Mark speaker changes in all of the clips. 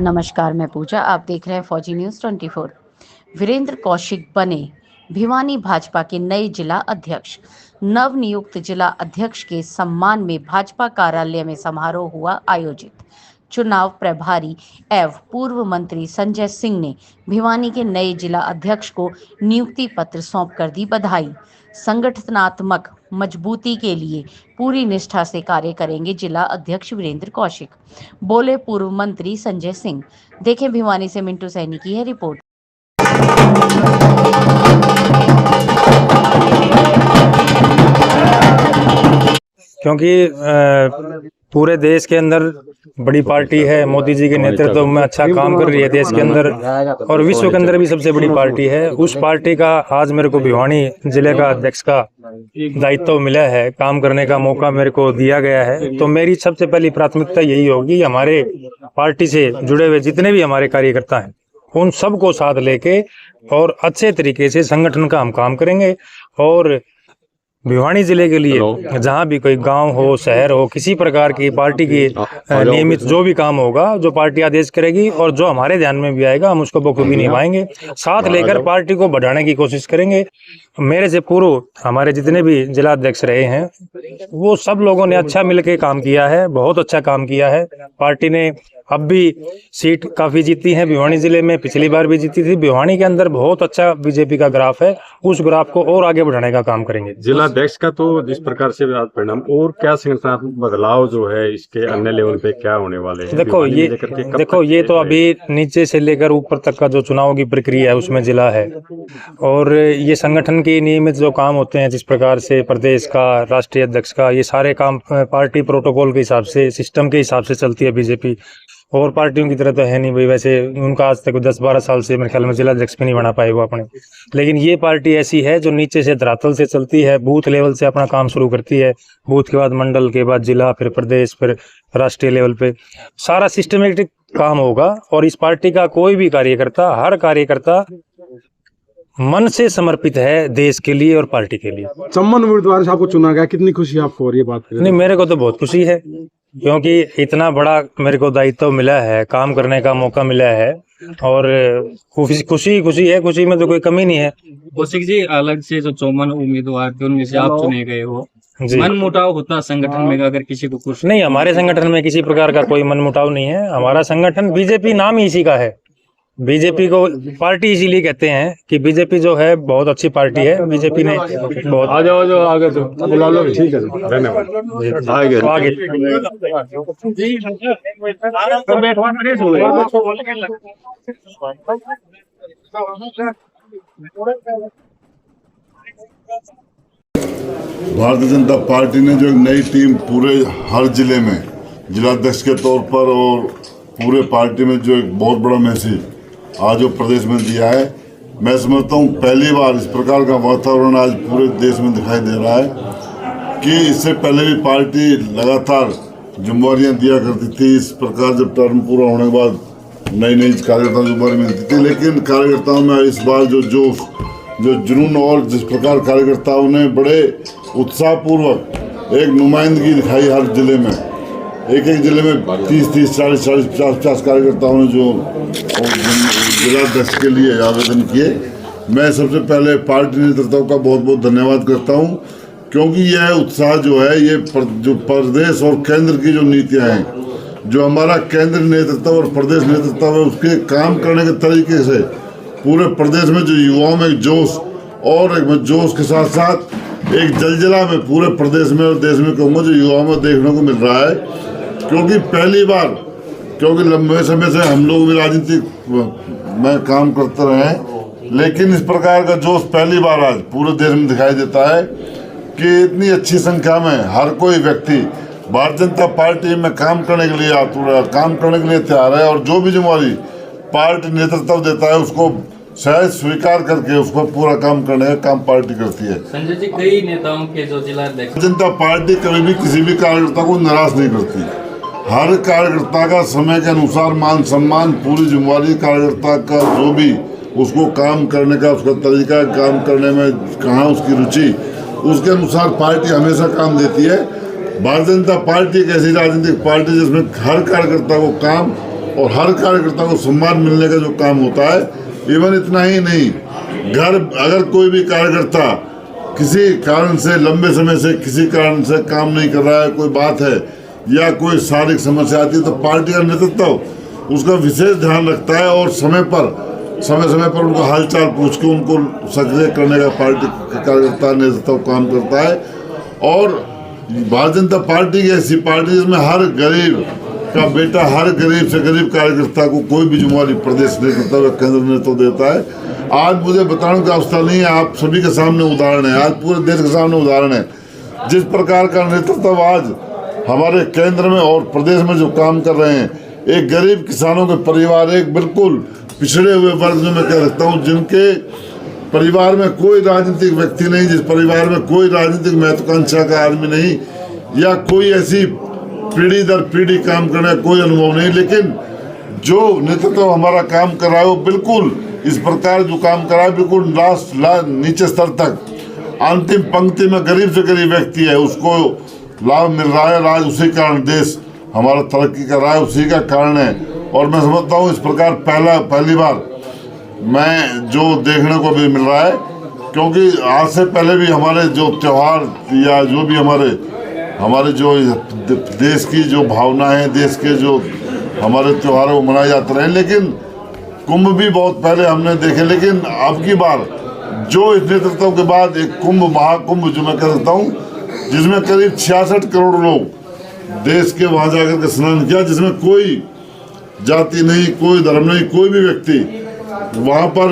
Speaker 1: नमस्कार, मैं पूजा। आप देख रहे हैं फौजी न्यूज़ 24। वीरेंद्र कौशिक बने भिवानी भाजपा के नए जिला अध्यक्ष। नवनियुक्त जिला अध्यक्ष के सम्मान में भाजपा कार्यालय में समारोह हुआ आयोजित। चुनाव प्रभारी एवं पूर्व मंत्री संजय सिंह ने भिवानी के नए जिला अध्यक्ष को नियुक्ति पत्र सौंपकर दी बधाई। संगठनात्मक मजबूती के लिए पूरी निष्ठा से कार्य करेंगे जिला अध्यक्ष वीरेंद्र कौशिक, बोले पूर्व मंत्री संजय सिंह। देखें भिवानी से मिंटू सैनी की है रिपोर्ट।
Speaker 2: क्योंकि पूरे देश के अंदर बड़ी पार्टी है, मोदी जी के नेतृत्व में अच्छा काम कर रही है देश के अंदर और विश्व के अंदर भी सबसे बड़ी पार्टी है। उस पार्टी का आज मेरे को भिवानी जिले का अध्यक्ष का दायित्व मिला है, काम करने का मौका मेरे को दिया गया है। तो मेरी सबसे पहली प्राथमिकता यही होगी, हमारे पार्टी से जुड़े हुए जितने भी हमारे कार्यकर्ता हैं उन सबको साथ लेके और अच्छे तरीके से संगठन का हम काम करेंगे। और भिवानी जिले के लिए जहां भी कोई गांव हो, शहर हो, किसी प्रकार की पार्टी की नियमित जो भी काम होगा, जो पार्टी आदेश करेगी और जो हमारे ध्यान में भी आएगा, हम उसको बखूबी निभाएंगे। साथ लेकर पार्टी को बढ़ाने की कोशिश करेंगे। मेरे से पूर्व हमारे जितने भी जिला अध्यक्ष रहे हैं वो सब लोगों ने अच्छा मिलकर काम किया है, बहुत अच्छा काम किया है। पार्टी ने अब भी सीट काफी जीती है भिवानी जिले में, पिछली बार भी जीती थी। भिवानी के अंदर बहुत अच्छा बीजेपी का ग्राफ है, उस ग्राफ को और आगे बढ़ाने का काम करेंगे।
Speaker 3: जिला अध्यक्ष का तो जिस प्रकार से परिणाम और क्या संगठनात्मक बदलाव जो है इसके अन्य लेवल पे क्या होने वाले हैं?
Speaker 2: देखो ये तो अभी नीचे से लेकर ऊपर तक का जो चुनाव की प्रक्रिया है उसमें जिला है और ये संगठन के नियमित जो काम होते हैं, जिस प्रकार से प्रदेश का, राष्ट्रीय अध्यक्ष का, ये सारे काम पार्टी प्रोटोकॉल के हिसाब से, सिस्टम के हिसाब से चलती है बीजेपी। और पार्टियों की तरह तो है नहीं भाई, वैसे उनका आज तक 10-12 साल से मेरे ख्याल में जिला अध्यक्ष भी नहीं बना पाए वो अपने। लेकिन ये पार्टी ऐसी है जो नीचे से धरातल से चलती है, बूथ लेवल से अपना काम शुरू करती है, बूथ के बाद मंडल के बाद जिला, फिर प्रदेश, फिर राष्ट्रीय लेवल पे सारा सिस्टमेटिक काम होगा। और इस पार्टी का कोई भी कार्यकर्ता, हर कार्यकर्ता मन से समर्पित है देश के लिए और पार्टी के लिए।
Speaker 4: सम्मान उम्मीदवार से आपको चुना गया, कितनी खुशी आपको हो रही है बात करें?
Speaker 2: नहीं, मेरे को तो बहुत खुशी है क्योंकि इतना बड़ा मेरे को दायित्व मिला है, काम करने का मौका मिला है और खुशी है। खुशी में तो कोई कमी नहीं है।
Speaker 5: कौशिक जी, अलग से जो 54 उम्मीदवार थे उनमें से आप चुने गए हो, मन मुटाव होता संगठन में अगर किसी को कुछ?
Speaker 2: नहीं, हमारे संगठन में किसी प्रकार का कोई मन मुटाव नहीं है। हमारा संगठन, बीजेपी नाम ही इसी का है। बीजेपी को पार्टी इसीलिए कहते हैं कि बीजेपी जो है बहुत अच्छी पार्टी है। बीजेपी ने बहुत
Speaker 3: आ जाओ आगे तो बुला लो। ठीक है, धन्यवाद। आगे
Speaker 6: भारतीय जनता पार्टी ने जो एक नई टीम पूरे हर जिले में जिलाध्यक्ष के तौर पर और पूरे पार्टी में जो एक बहुत बड़ा मैसेज आज प्रदेश में दिया है, मैं समझता हूँ पहली बार इस प्रकार का वातावरण आज पूरे देश में दिखाई दे रहा है कि इससे पहले भी पार्टी लगातार जिम्मेवारियाँ दिया करती थी। इस प्रकार जब टर्म पूरा होने के बाद नई कार्यकर्ताओं की जिम्मेवारी मिलती थी, लेकिन कार्यकर्ताओं में इस बार जो जुनून और जिस प्रकार कार्यकर्ताओं ने बड़े उत्साहपूर्वक एक नुमाइंदगी दिखाई हर जिले में, एक जिले में 30, 40, 50 कार्यकर्ताओं ने जो जिला अध्यक्ष के लिए आवेदन किए। मैं सबसे पहले पार्टी नेतृत्व का बहुत बहुत धन्यवाद करता हूं, क्योंकि यह उत्साह जो है ये जो प्रदेश और केंद्र की जो नीतियां हैं, जो हमारा केंद्र नेतृत्व और प्रदेश नेतृत्व है, उसके काम करने के तरीके से पूरे प्रदेश में जो युवाओं में जोश और एक जोश के साथ साथ एक जलजला में पूरे प्रदेश में और देश में कहूँगा जो युवाओं में देखने को मिल रहा है। क्योंकि पहली बार, क्योंकि लंबे समय से हम लोग भी राजनीतिक में काम करते रहे, लेकिन इस प्रकार का जोश पहली बार आज पूरे देश में दिखाई देता है कि इतनी अच्छी संख्या में हर कोई व्यक्ति भारतीय जनता पार्टी में काम करने के लिए आतुर है, काम करने के लिए तैयार है और जो भी जिम्मेवारी पार्टी नेतृत्व देता है उसको सहज स्वीकार करके उसको पूरा काम करने का काम पार्टी करती है।
Speaker 5: संजय जी, कई नेताओं के जो जिला अध्यक्ष,
Speaker 6: जनता पार्टी कभी भी किसी भी कार्यकर्ता को निराश नहीं करती। हर कार्यकर्ता का समय के अनुसार मान सम्मान, पूरी जिम्मेवारी कार्यकर्ता का जो भी उसको काम करने का उसका तरीका, काम करने में कहाँ उसकी रुचि, उसके अनुसार पार्टी हमेशा काम देती है। भारतीय जनता पार्टी एक ऐसी राजनीतिक पार्टी जिसमें हर कार्यकर्ता को काम और हर कार्यकर्ता को सम्मान मिलने का जो काम होता है। इवन इतना ही नहीं, घर अगर कोई भी कार्यकर्ता किसी कारण से लंबे समय से किसी कारण से काम नहीं कर रहा है, कोई बात है या कोई शारीरिक समस्या आती है, तो पार्टी का नेतृत्व उसका विशेष ध्यान रखता है और समय समय पर उनको हालचाल पूछ के उनको सक्रिय करने का पार्टी कार्यकर्ता नेतृत्व काम करता है। और भारतीय जनता पार्टी की ऐसी पार्टी जिसमें हर गरीब का बेटा, हर गरीब से गरीब कार्यकर्ता को कोई भी जिम्मेवारी प्रदेश नेतृत्व या केंद्र नेतृत्व देता है। आज मुझे बताने की अवस्था नहीं है, आप सभी के सामने उदाहरण है, आज पूरे देश के सामने उदाहरण है। जिस प्रकार का नेतृत्व आज हमारे केंद्र में और प्रदेश में जो काम कर रहे हैं, एक गरीब किसानों के परिवार, एक बिल्कुल पिछड़े हुए वर्ग जो मैं कह सकता हूँ, जिनके परिवार में कोई राजनीतिक व्यक्ति नहीं, जिस परिवार में कोई राजनीतिक महत्वाकांक्षा का आदमी नहीं या कोई ऐसी पीढ़ी दर पीढ़ी काम करने का कोई अनुभव नहीं, लेकिन जो नेतृत्व हमारा काम कर रहा है वो बिल्कुल इस प्रकार जो काम कर रहा है, बिल्कुल नीचे स्तर तक अंतिम पंक्ति में गरीब से गरीब व्यक्ति है उसको लाभ मिल रहा है। आज उसी कारण देश हमारा तरक्की कर रहा है, उसी का कारण है। और मैं समझता हूँ इस प्रकार पहली बार मैं जो देखने को भी मिल रहा है, क्योंकि आज से पहले भी हमारे जो त्यौहार या जो भी हमारे जो देश की जो भावना है, देश के जो हमारे त्यौहार वो मनाए जाते रहे, लेकिन कुंभ भी बहुत पहले हमने देखे। लेकिन अब की बार जो इस नेतृत्व के बाद एक कुंभ, महाकुंभ जो मैं कह सकता हूँ, जिसमें करीब 66 करोड़ लोग देश के वहाँ जाकर के स्नान किया, जिसमें कोई जाति नहीं, कोई धर्म नहीं, कोई भी व्यक्ति, वहाँ पर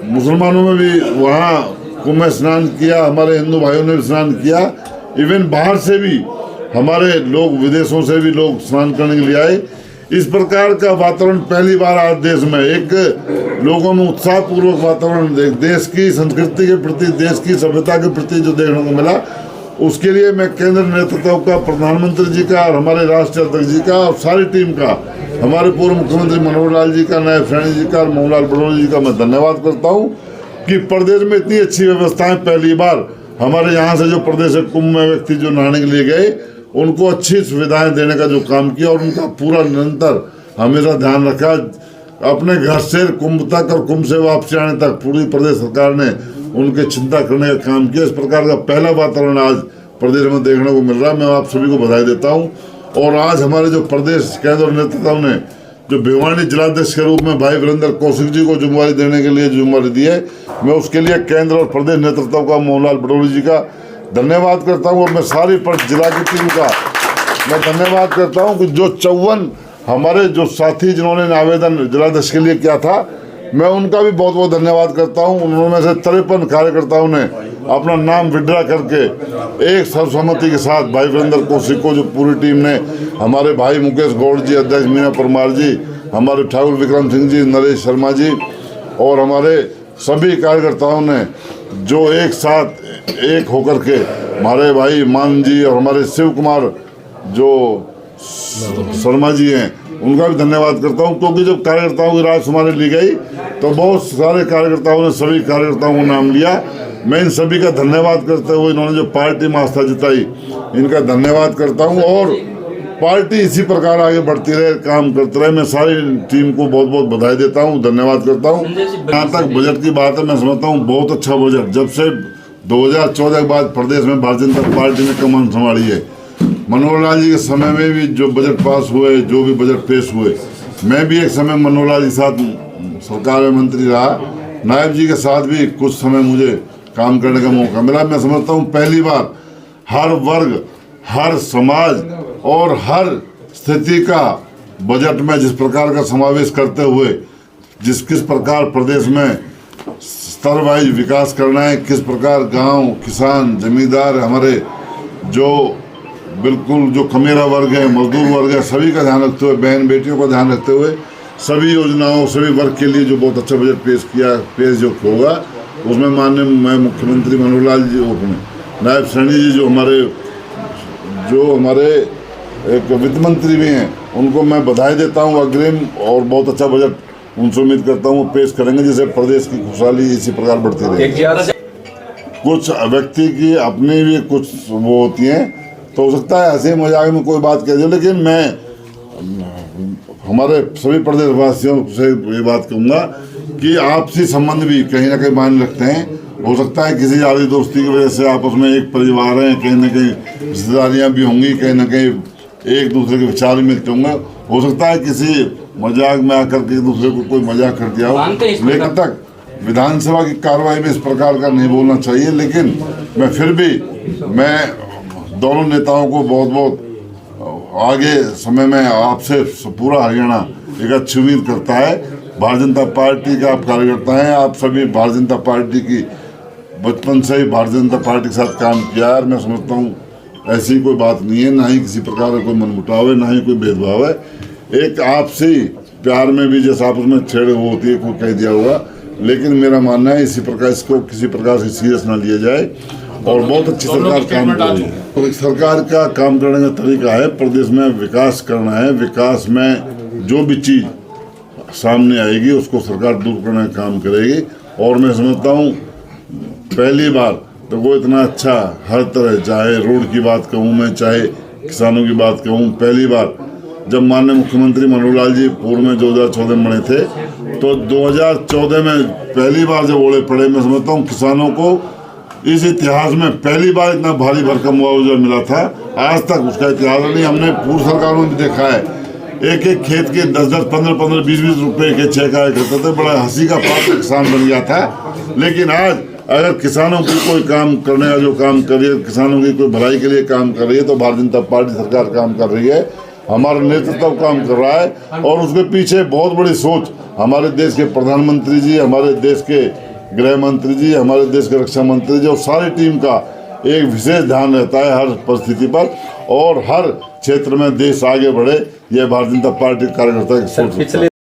Speaker 6: मुसलमानों में भी वहाँ कुंभ में स्नान किया, हमारे हिंदू भाइयों ने भी स्नान किया, इवन बाहर से भी हमारे लोग, विदेशों से भी लोग स्नान करने के लिए आए। इस प्रकार का वातावरण पहली बार आज देश में एक लोगों में उत्साहपूर्वक वातावरण देश की संस्कृति के प्रति, देश की सभ्यता के प्रति जो देखने को मिला, उसके लिए मैं केंद्र नेतृत्व का, प्रधानमंत्री जी का और हमारे राष्ट्रीय अध्यक्ष जी का और सारी टीम का, हमारे पूर्व मुख्यमंत्री मनोहर लाल जी का, नायब सैनी जी का और मोहनलाल बड़ौनी जी का मैं धन्यवाद करता हूँ कि प्रदेश में इतनी अच्छी व्यवस्थाएं पहली बार हमारे यहाँ से जो प्रदेश कुंभ में व्यक्ति जो नहाने के लिए गए उनको अच्छी सुविधाएं देने का जो काम किया और उनका पूरा निरंतर हमेशा ध्यान रखा। अपने घर से कुंभ तक और कुंभ से वापसी आने तक पूरी प्रदेश सरकार ने उनके चिंता करने का काम किया। इस प्रकार का पहला वातावरण आज प्रदेश में देखने को मिल रहा है। मैं आप सभी को बधाई देता हूँ। और आज हमारे जो प्रदेश केंद्र नेतृत्व ने जो भिवानी जिलाध्यक्ष के रूप में भाई वीरेंद्र कौशिक जी को जिम्मेवारी देने के लिए जिम्मेवारी दी है, मैं उसके लिए केंद्र और प्रदेश नेतृत्व का मोहनलाल बड़ौनी जी का धन्यवाद करता हूं। और मैं सारी जिला की टीम का मैं धन्यवाद करता हूं कि जो 54 हमारे जो साथी जिन्होंने आवेदन जिलाध्यक्ष के लिए किया था, मैं उनका भी बहुत बहुत धन्यवाद करता हूं। उनमें से 53 कार्यकर्ताओं ने अपना नाम विड्रा करके एक सर्वसम्मति के साथ भाई वीरेंद्र कौशिक को, जो पूरी टीम ने, हमारे भाई मुकेश गौड़ जी, अध्यक्ष मीना परमार जी, हमारे ठाकुर विक्रम सिंह जी, नरेश शर्मा जी और हमारे सभी कार्यकर्ताओं ने जो एक साथ एक होकर के, हमारे भाई मान जी और हमारे शिव कुमार जो शर्मा जी हैं, उनका भी धन्यवाद करता हूं। क्योंकि जब कार्यकर्ताओं की राय हमारे ली गई तो बहुत सारे कार्यकर्ताओं ने सभी कार्यकर्ताओं को नाम लिया। मैं इन सभी का धन्यवाद करते हुए, इन्होंने जो पार्टी में आस्था जताई, इनका धन्यवाद करता हूं। और पार्टी इसी प्रकार आगे बढ़ती रहे, काम करते रहे। मैं सारी टीम को बहुत बहुत बधाई देता हूं, धन्यवाद करता हूं। जहाँ तक बजट की बात है, मैं समझता हूँ बहुत अच्छा बजट। जब से 2014 के बाद प्रदेश में भारतीय जनता पार्टी ने कमान संभाली है, मनोहर लाल जी के समय में भी जो बजट पास हुए, जो भी बजट पेश हुए, मैं भी एक समय मनोहर लाल जी के साथ सरकार में मंत्री रहा, नायब जी के साथ भी कुछ समय मुझे काम करने का मौका मिला। मैं समझता हूँ पहली बार हर वर्ग, हर समाज और हर स्थिति का बजट में जिस प्रकार का समावेश करते हुए किस प्रकार प्रदेश में स्तर वाइज विकास करना है, किस प्रकार गांव, किसान, जमींदार, हमारे जो बिल्कुल जो कमेरा वर्ग है, मजदूर वर्ग है, सभी का ध्यान रखते हुए, बहन बेटियों का ध्यान रखते हुए, सभी योजनाओं, सभी वर्ग के लिए जो बहुत अच्छा बजट पेश जो होगा, उसमें माननीय मुख्यमंत्री मनोहर लाल जी, नायब सैनी जी जो हमारे एक वित्त मंत्री भी हैं, उनको मैं बधाई देता हूं अग्रिम। और बहुत अच्छा बजट उनसे उम्मीद करता हूं पेश करेंगे, जिससे प्रदेश की खुशहाली इसी प्रकार बढ़ती रहे। कुछ व्यक्ति की अपनी भी कुछ वो होती हैं, तो हो सकता है हंसी मजाक में कोई बात कह दे, लेकिन मैं हमारे सभी प्रदेशवासियों से ये बात कहूँगा कि आपसी संबंध भी कहीं ना कहीं मायने रखते हैं। हो सकता है किसी यारी दोस्ती की वजह से आपस में एक परिवार है, कहीं ना कहीं रिश्तेदारियाँ भी होंगी, कहीं ना कहीं एक दूसरे के विचार भी मिलते होंगे। हो सकता है किसी मजाक में आकर के दूसरे को कोई मजाक कर दिया हो, लेकिन तक विधानसभा की कार्रवाई में इस प्रकार का नहीं बोलना चाहिए। लेकिन मैं फिर भी दोनों नेताओं को बहुत बहुत आगे समय में आपसे पूरा हरियाणा एक अच्छी उम्मीद करता है। भारतीय जनता पार्टी का आप कार्यकर्ता हैं, आप सभी भारतीय जनता पार्टी की बचपन से ही भारतीय जनता पार्टी के साथ काम किया है। मैं समझता हूँ ऐसी कोई बात नहीं है, ना ही किसी प्रकार का कोई मनमुटाव है, ना ही कोई भेदभाव है। एक आपसी प्यार में भी जैसे आपस में छेड़ होती है, कोई कह दिया होगा, लेकिन मेरा मानना है इसी प्रकार इसको किसी प्रकार से सीरियस ना लिया जाए और बहुत अच्छी सरकार काम कर रही है। तो सरकार का काम करने का तरीका है प्रदेश में विकास करना है। विकास में जो भी चीज़ सामने आएगी उसको सरकार दूर करने का काम करेगी। और मैं समझता हूँ पहली बार तो वो इतना अच्छा हर तरह, चाहे रोड की बात कहूँ मैं, चाहे किसानों की बात कहूँ, पहली बार जब माननीय मुख्यमंत्री मनोहर लाल जी पूर्व में 2014 में बने थे तो 2014 में पहली बार जब ओले पड़े, मैं समझता हूँ किसानों को इस इतिहास में पहली बार इतना भारी भरकम मुआवजा मिला था। आज तक उसका इतिहास नहीं, हमने पूर्व सरकारों में भी देखा है, एक एक खेत के 10-10, 15-15, 20-20 रुपए के चेक आया करते थे, बड़ा हंसी का पात्र किसान बन गया था। लेकिन आज अगर किसानों की कोई काम करने का जो काम कर रही है, किसानों की कोई भलाई के लिए काम कर रही है, तो भारतीय जनता पार्टी सरकार काम कर रही है, हमारा नेतृत्व काम कर रहा है। और उसके पीछे बहुत बड़ी सोच हमारे देश के प्रधानमंत्री जी, हमारे देश के गृह मंत्री जी, हमारे देश के रक्षा मंत्री जी और सारी टीम का एक विशेष ध्यान रहता है हर परिस्थिति पर, और हर क्षेत्र में देश आगे बढ़े, यह भारतीय जनता पार्टी कार्यकर्ता की सोच है।